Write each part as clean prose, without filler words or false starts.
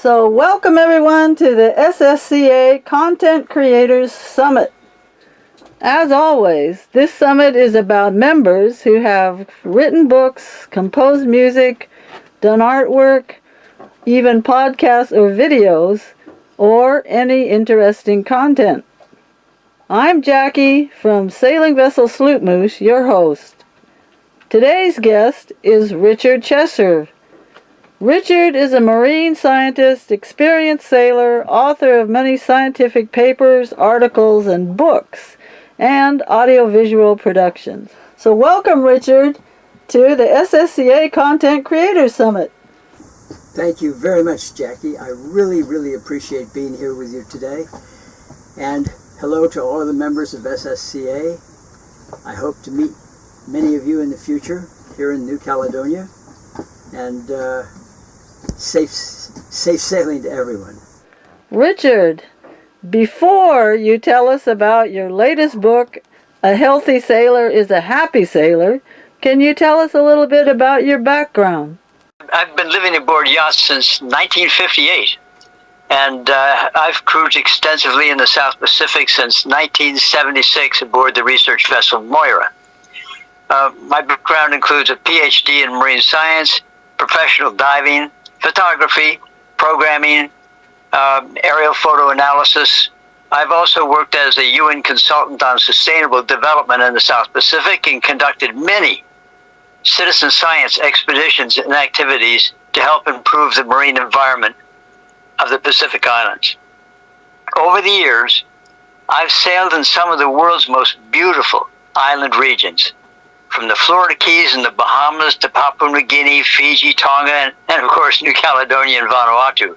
So welcome everyone to the SSCA Content Creators Summit. As always, this summit is about members who have written books, composed music, done artwork, even podcasts or videos, or any interesting content. I'm Jackie from Sailing Vessel Sloepmouche, your host. Today's guest is Richard Chesher. Richard is a marine scientist, experienced sailor, author of many scientific papers, articles, and books, and audiovisual productions. So welcome, Richard, to the SSCA Content Creators Summit. Thank you very much, Jackie. I really appreciate being here with you today. And hello to all of the members of SSCA. I hope to meet many of you in the future here in New Caledonia. And safe sailing to everyone. Richard, before you tell us about your latest book, A Healthy Sailor is a Happy Sailor, can you tell us a little bit about your background? I've been living aboard yachts since 1958, and I've cruised extensively in the South Pacific since 1976 aboard the research vessel Moira. My background includes a PhD in marine science, professional diving, photography, programming, aerial photo analysis. I've also worked as a UN consultant on sustainable development in the South Pacific and conducted many citizen science expeditions and activities to help improve the marine environment of the Pacific Islands. Over the years, I've sailed in some of the world's most beautiful island regions, from the Florida Keys and the Bahamas to Papua New Guinea, Fiji, Tonga, and of course New Caledonia and Vanuatu.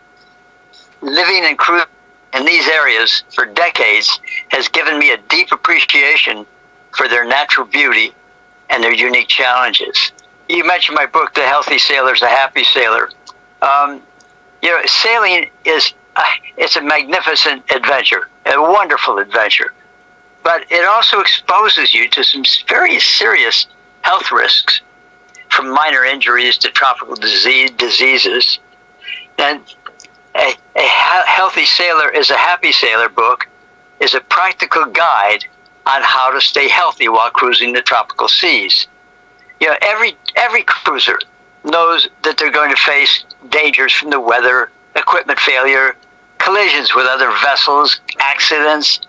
Living and cruising in these areas for decades has given me a deep appreciation for their natural beauty and their unique challenges. You mentioned my book, The Healthy Sailor is a Happy Sailor. Sailing it's a magnificent adventure, a wonderful adventure. But it also exposes you to some very serious health risks, from minor injuries to tropical diseases. And a Healthy Sailor is a Happy Sailor book is a practical guide on how to stay healthy while cruising the tropical seas. Every cruiser knows that they're going to face dangers from the weather, equipment failure, collisions with other vessels, accidents.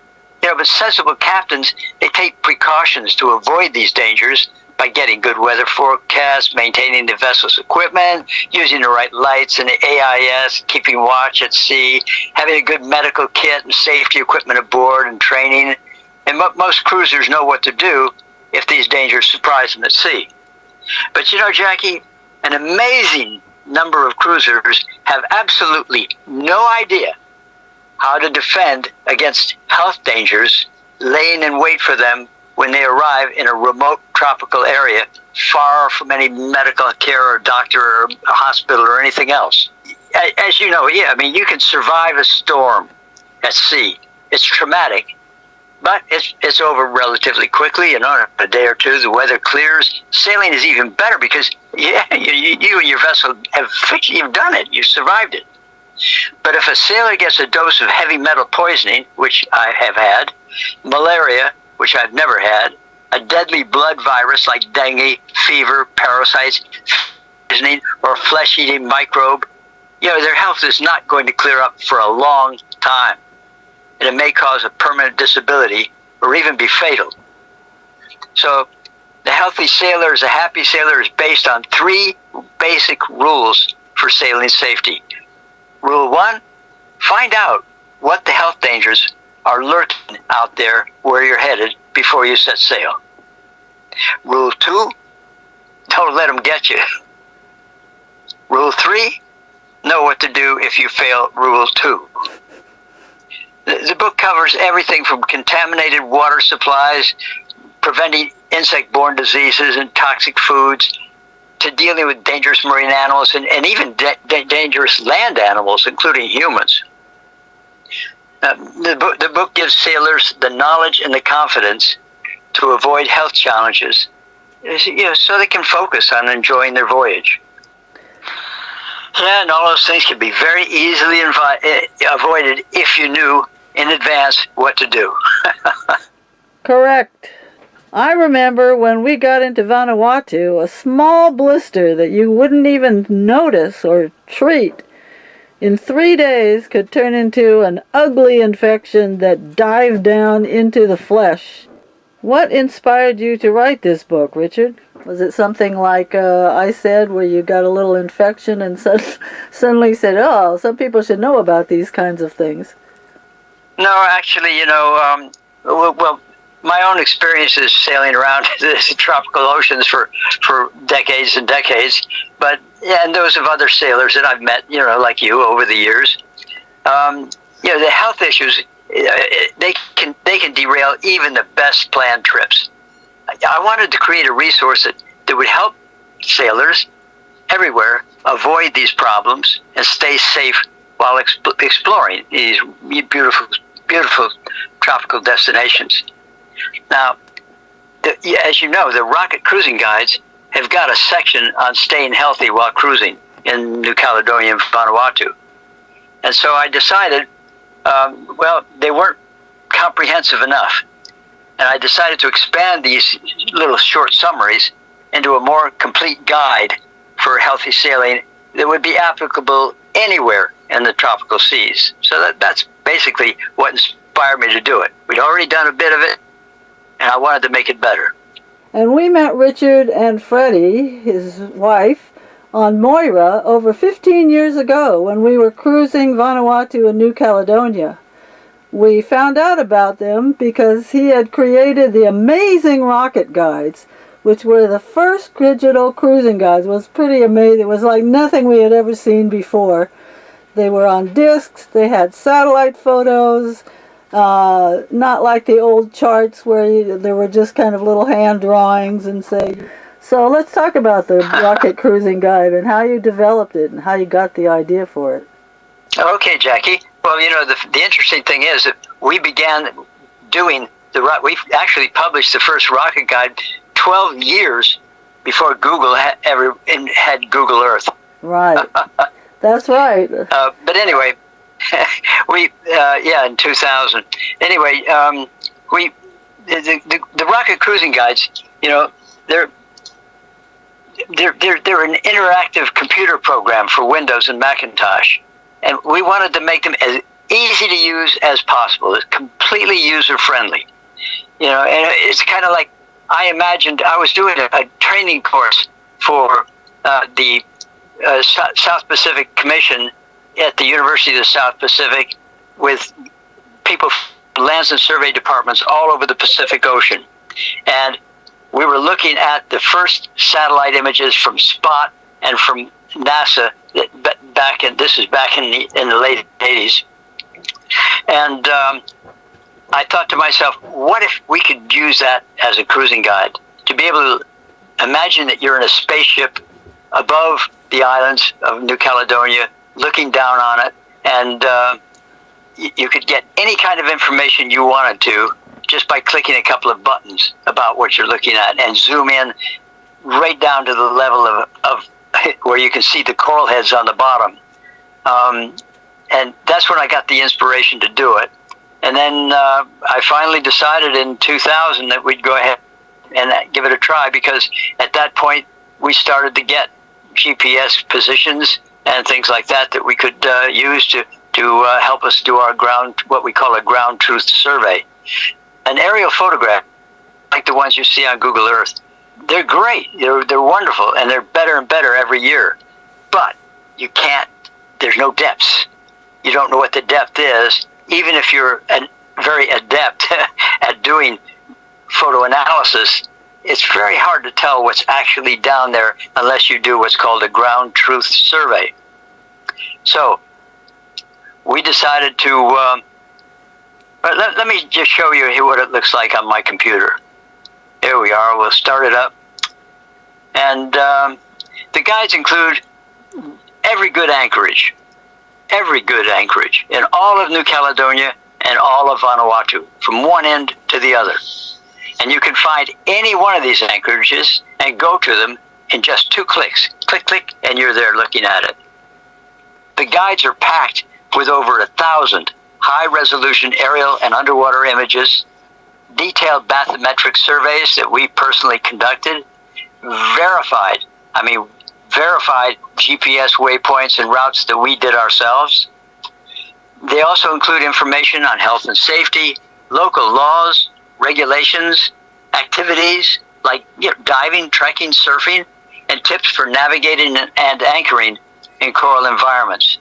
But sensible captains, they take precautions to avoid these dangers by getting good weather forecasts, maintaining the vessel's equipment, using the right lights and the AIS, keeping watch at sea, having a good medical kit and safety equipment aboard and training. And most cruisers know what to do if these dangers surprise them at sea. But Jackie, an amazing number of cruisers have absolutely no idea how to defend against health dangers laying in wait for them when they arrive in a remote tropical area far from any medical care or doctor or hospital or anything else. As you know, you can survive a storm at sea. It's traumatic, but it's over relatively quickly. In a day or two, the weather clears. Sailing is even better because you and your vessel you've done it. You survived it. But if a sailor gets a dose of heavy metal poisoning, which I have had, malaria, which I've never had, a deadly blood virus like dengue, fever, parasites, poisoning, or a flesh-eating microbe, their health is not going to clear up for a long time. And it may cause a permanent disability or even be fatal. So the Healthy Sailor is a Happy Sailor is based on 3 basic rules for sailing safety. Rule 1, find out what the health dangers are lurking out there where you're headed before you set sail. Rule 2, don't let them get you. Rule 3, know what to do if you fail Rule 2. The book covers everything from contaminated water supplies, preventing insect-borne diseases and toxic foods, to dealing with dangerous marine animals and even dangerous land animals, including humans. The book gives sailors the knowledge and the confidence to avoid health challenges, so they can focus on enjoying their voyage. Yeah, and all those things can be very easily avoided if you knew in advance what to do. Correct. I remember when we got into Vanuatu, a small blister that you wouldn't even notice or treat in 3 days could turn into an ugly infection that dived down into the flesh. What inspired you to write this book, Richard? Was it something like I said, where you got a little infection and suddenly said, oh, some people should know about these kinds of things? No, actually, well, my own experiences sailing around the tropical oceans for decades and decades, but and those of other sailors that I've met, like you over the years, the health issues, they can derail even the best planned trips. I wanted to create a resource that would help sailors everywhere avoid these problems and stay safe while exploring these beautiful tropical destinations. Now, as you know, the rocket cruising guides have got a section on staying healthy while cruising in New Caledonia and Vanuatu. And so I decided, they weren't comprehensive enough. And I decided to expand these little short summaries into a more complete guide for healthy sailing that would be applicable anywhere in the tropical seas. So that's basically what inspired me to do it. We'd already done a bit of it, and I wanted to make it better. And we met Richard and Freddie, his wife, on Moira over 15 years ago when we were cruising Vanuatu and New Caledonia. We found out about them because he had created the amazing rocket guides, which were the first digital cruising guides. It was pretty amazing. It was like nothing we had ever seen before. They were on discs, they had satellite photos, not like the old charts where there were just kind of little hand drawings and say. So let's talk about the rocket cruising guide and how you developed it and how you got the idea for it. Okay, Jackie. Well, the interesting thing is that we began doing we actually published the first rocket guide 12 years before Google had Google Earth. Right. That's right. But anyway, in 2000. Anyway, the rocket cruising guides, they're an interactive computer program for Windows and Macintosh, and we wanted to make them as easy to use as possible. It's completely user friendly, and it's kind of like I imagined. I was doing a training course for the South Pacific Commission at the University of the South Pacific with people from lands and survey departments all over the Pacific Ocean. And we were looking at the first satellite images from SPOT and from NASA this is back in the late 80s. And I thought to myself, what if we could use that as a cruising guide to be able to imagine that you're in a spaceship above the islands of New Caledonia, looking down on it, and you could get any kind of information you wanted to just by clicking a couple of buttons about what you're looking at, and zoom in right down to the level of where you can see the coral heads on the bottom. And that's when I got the inspiration to do it. And then I finally decided in 2000 that we'd go ahead and give it a try, because at that point we started to get GPS positions and things like that we could use to help us do our what we call a ground truth survey. An aerial photograph, like the ones you see on Google Earth, they're great. They're wonderful, and they're better and better every year. But there's no depths. You don't know what the depth is, even if you're very adept at doing photo analysis. It's very hard to tell what's actually down there unless you do what's called a ground truth survey. So we decided to, let me just show you what it looks like on my computer. Here we are. We'll start it up. And the guides include every good anchorage in all of New Caledonia and all of Vanuatu, from one end to the other. And you can find any one of these anchorages and go to them in just 2 clicks. Click, click, and you're there looking at it. The guides are packed with over 1,000 high-resolution aerial and underwater images, detailed bathymetric surveys that we personally conducted, verified GPS waypoints and routes that we did ourselves. They also include information on health and safety, local laws, regulations, activities like diving, trekking, surfing, and tips for navigating and anchoring in coral environments.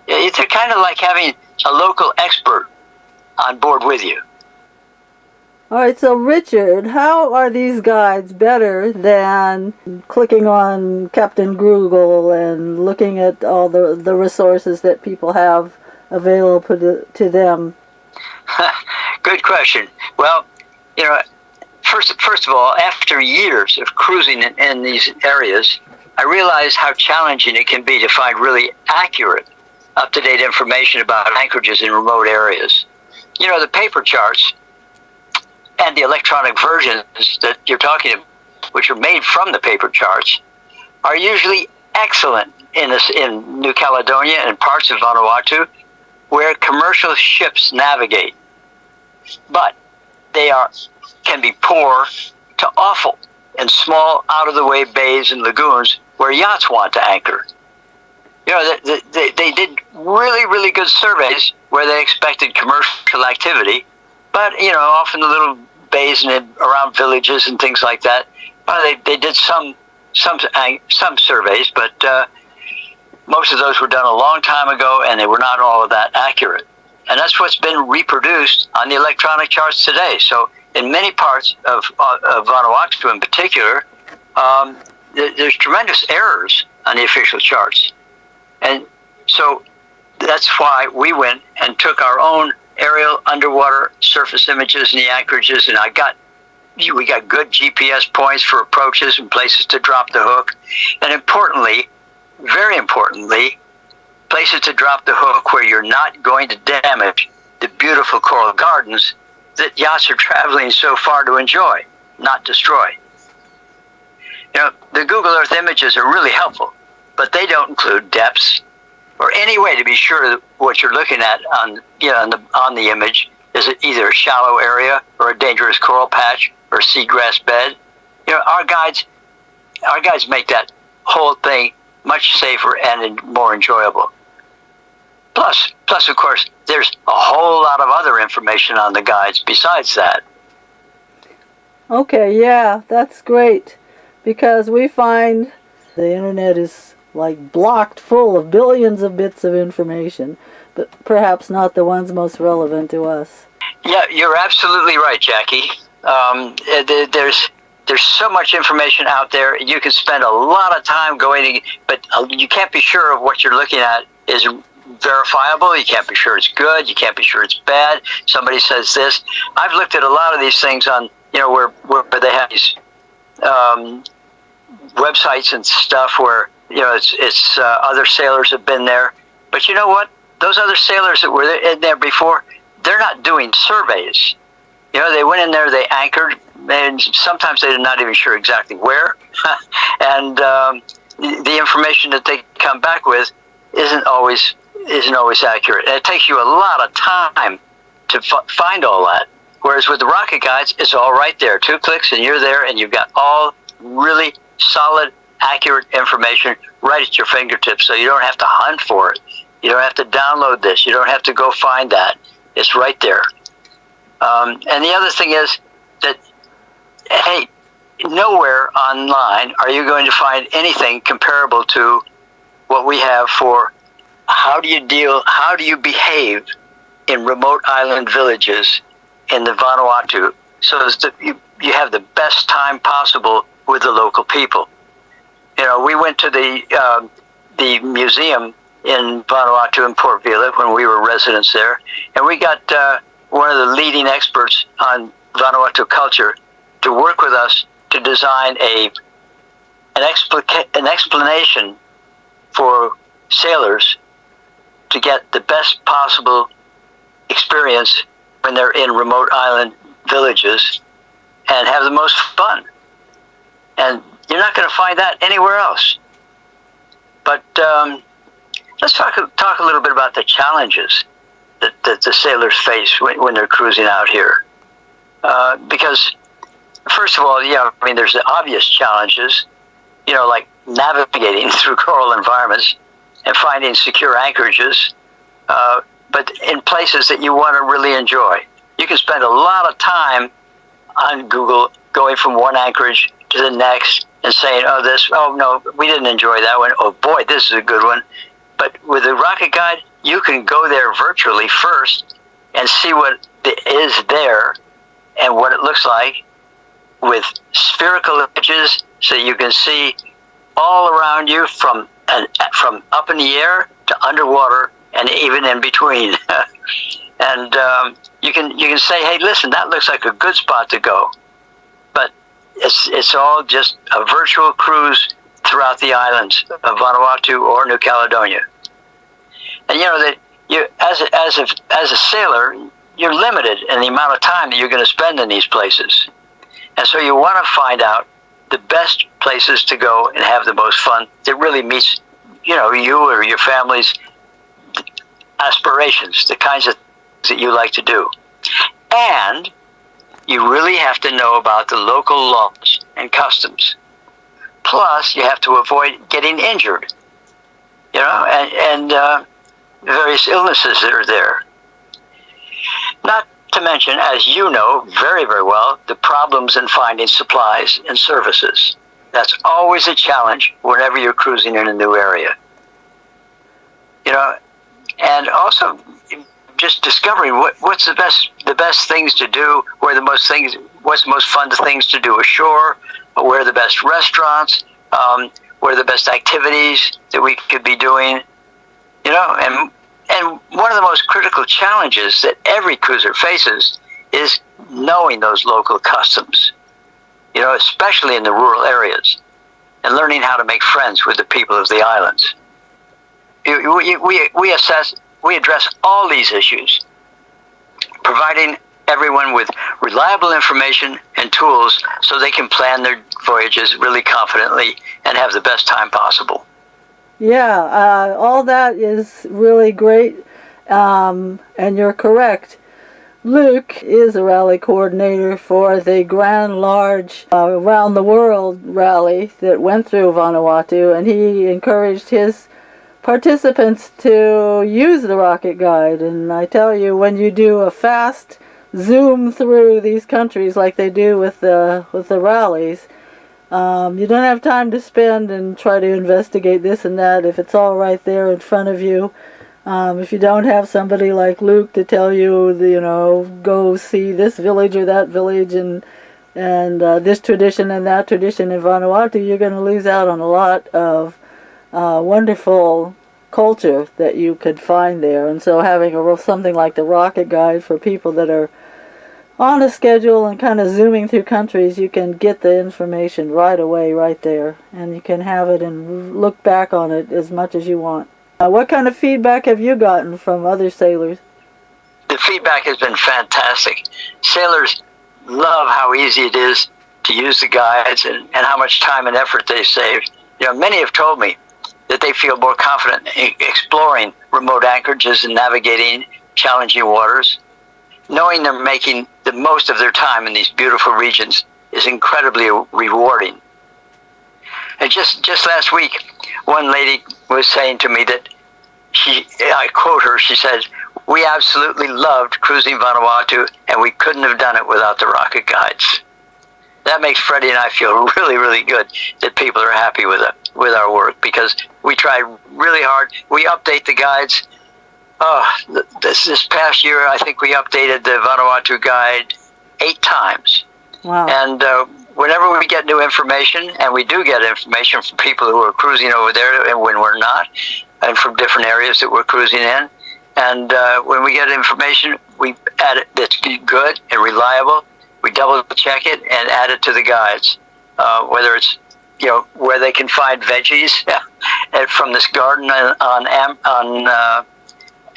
It's kind of like having a local expert on board with you. All right, so Richard, how are these guides better than clicking on Captain Google and looking at all the resources that people have available to them? Good question. Well, first of all, after years of cruising in these areas, I realized how challenging it can be to find really accurate, up-to-date information about anchorages in remote areas. The paper charts and the electronic versions that you're talking about, which are made from the paper charts, are usually excellent in New Caledonia and parts of Vanuatu, where commercial ships navigate. But they can be poor to awful in small, out-of-the-way bays and lagoons where yachts want to anchor. They did really, really good surveys where they expected commercial activity, but, often the little bays and around villages and things like that, they did some surveys, but most of those were done a long time ago, and they were not all of that accurate. And that's what's been reproduced on the electronic charts today. So in many parts of Vanuatu in particular, there's tremendous errors on the official charts. And so that's why we went and took our own aerial, underwater, surface images in the anchorages, and we got good GPS points for approaches and places to drop the hook. And importantly, very importantly, places to drop the hook where you're not going to damage the beautiful coral gardens that yachts are traveling so far to enjoy, not destroy. The Google Earth images are really helpful, but they don't include depths or any way to be sure that what you're looking at on the image is either a shallow area or a dangerous coral patch or seagrass bed. Our guides make that whole thing much safer and more enjoyable. Plus, of course, there's a whole lot of other information on the guides besides that. Okay, yeah, that's great, because we find the internet is like blocked full of billions of bits of information, but perhaps not the ones most relevant to us. Yeah, you're absolutely right, Jackie. There's so much information out there. You can spend a lot of time but you can't be sure of what you're looking at is verifiable. You can't be sure it's good. You can't be sure it's bad. Somebody says this. I've looked at a lot of these things on, where they have these websites and stuff where, it's other sailors have been there. But you know what? Those other sailors that were in there before, they're not doing surveys. They went in there, they anchored, and sometimes they're not even sure exactly where. And the information that they come back with isn't always accurate. And it takes you a lot of time to find all that. Whereas with the rocket guides, it's all right there. 2 clicks and you're there, and you've got all really solid, accurate information right at your fingertips. So you don't have to hunt for it. You don't have to download this. You don't have to go find that. It's right there. And the other thing is that, hey, nowhere online are you going to find anything comparable to what we have for how do you behave in remote island villages in the Vanuatu so that you have the best time possible with the local people. We went to the museum in Vanuatu in Port Vila when we were residents there, and we got one of the leading experts on Vanuatu culture to work with us to design an explanation for sailors to get the best possible experience when they're in remote island villages and have the most fun. And you're not going to find that anywhere else. But let's talk a little bit about the challenges that the sailors face when they're cruising out here. Because, first of all, there's the obvious challenges, like navigating through coral environments and finding secure anchorages, but in places that you want to really enjoy. You can spend a lot of time on Google going from one anchorage to the next and saying, oh no, we didn't enjoy that one. Oh boy, this is a good one. But with the Rocket Guide, you can go there virtually first and see what is there and what it looks like with spherical images, so you can see all around you from up in the air to underwater and even in between. And you can say, hey, listen, that looks like a good spot to go. But it's all just a virtual cruise throughout the islands of Vanuatu or New Caledonia. And that you, as a sailor, you're limited in the amount of time that you're going to spend in these places. And so you want to find out the best places to go and have the most fun that really meets, you or your family's aspirations, the kinds of things that you like to do. And you really have to know about the local laws and customs. Plus, you have to avoid getting injured, and various illnesses that are there. Not to mention, as you know very, very well, the problems in finding supplies and services. That's always a challenge whenever you're cruising in a new area. And also just discovering what's the best things to do, what's the most fun things to do ashore, where are the best restaurants, where are the best activities that we could be doing, and one of the most critical challenges that every cruiser faces is knowing those local customs, especially in the rural areas, and learning how to make friends with the people of the islands. We address all these issues, providing everyone with reliable information and tools so they can plan their voyages really confidently and have the best time possible. Yeah, all that is really great, and you're correct. Luke is a rally coordinator for the Grand Large Around the World rally that went through Vanuatu, and he encouraged his participants to use the Rocket Guide. And I tell you, when you do a fast zoom through these countries like they do with the rallies, you don't have time to spend and try to investigate this and that if it's all right there in front of you. If you don't have somebody like Luke to tell you, go see this village or that village and this tradition and that tradition in Vanuatu, you're going to lose out on a lot of wonderful culture that you could find there. And so having something like the Rocket Guide for people that are on a schedule and kind of zooming through countries, you can get the information right away, right there, and you can have it and look back on it as much as you want. What kind of feedback have you gotten from other sailors? The feedback has been fantastic. Sailors love how easy it is to use the guides and how much time and effort they save. Many have told me that they feel more confident in exploring remote anchorages and navigating challenging waters. Knowing they're making the most of their time in these beautiful regions is incredibly rewarding. And just last week, one lady was saying to me that I quote her, she says, "We absolutely loved cruising Vanuatu, and we couldn't have done it without the Rocket Guides." That makes Freddie and I feel really, really good that people are happy with our work, because we try really hard. We update the guides. This past year, I think we updated the Vanuatu Guide 8 times. Wow. And whenever we get new information, and we do get information from people who are cruising over there and when we're not, and from different areas that we're cruising in, and when we get information, we add it that's good and reliable. We double check it and add it to the guides, whether it's where they can find veggies from this garden on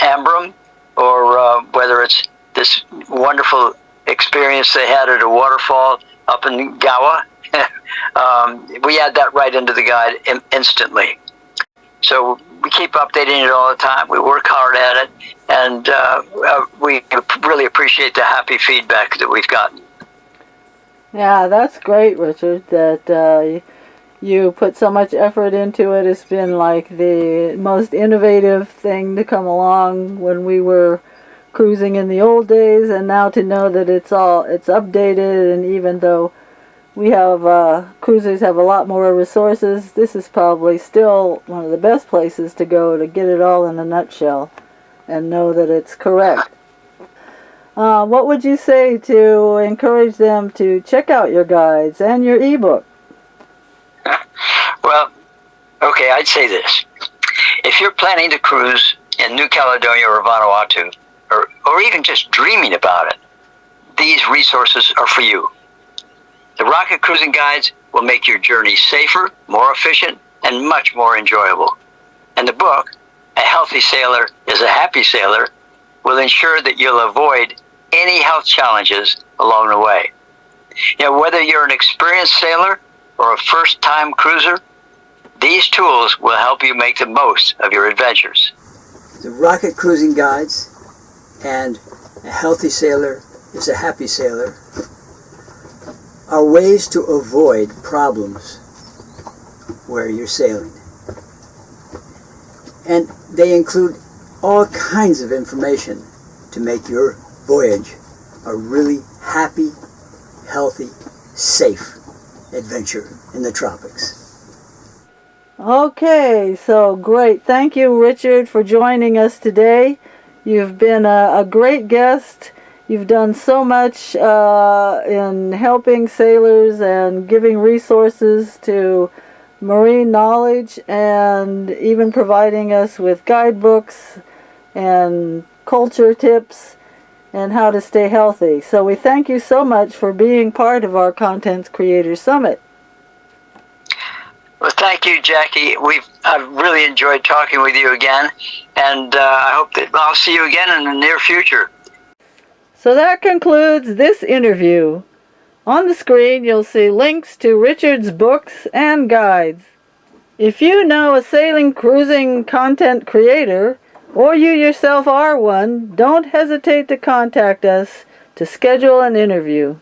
Ambrum, or whether it's this wonderful experience they had at a waterfall up in Gowa. We add that right into the guide instantly. So we keep updating it all the time. We work hard at it, and we really appreciate the happy feedback that we've gotten. Yeah, that's great, Richard, that you put so much effort into it. It's been like the most innovative thing to come along when we were cruising in the old days, and now to know that it's updated, and even though we have cruisers have a lot more resources, this is probably still one of the best places to go to get it all in a nutshell and know that it's correct. What would you say to encourage them to check out your guides and your ebook? Well, okay, I'd say this. If you're planning to cruise in New Caledonia or Vanuatu, or even just dreaming about it, these resources are for you. The Rocket Cruising Guides will make your journey safer, more efficient, and much more enjoyable. And the book, A Healthy Sailor is a Happy Sailor, will ensure that you'll avoid any health challenges along the way. Whether you're an experienced sailor or a first-time cruiser, these tools will help you make the most of your adventures. The Rocket Cruising Guides and A Healthy Sailor is a Happy Sailor are ways to avoid problems where you're sailing. And they include all kinds of information to make your voyage a really happy, healthy, safe adventure in the tropics. Okay, so great. Thank you, Richard, for joining us today. You've been a great guest. You've done so much in helping sailors and giving resources to marine knowledge, and even providing us with guidebooks and culture tips and how to stay healthy. So we thank you so much for being part of our Content Creators Summit. Well, thank you, Jackie. I've really enjoyed talking with you again, and I hope that I'll see you again in the near future. So that concludes this interview. On the screen, you'll see links to Richard's books and guides. If you know a sailing cruising content creator, or you yourself are one, don't hesitate to contact us to schedule an interview.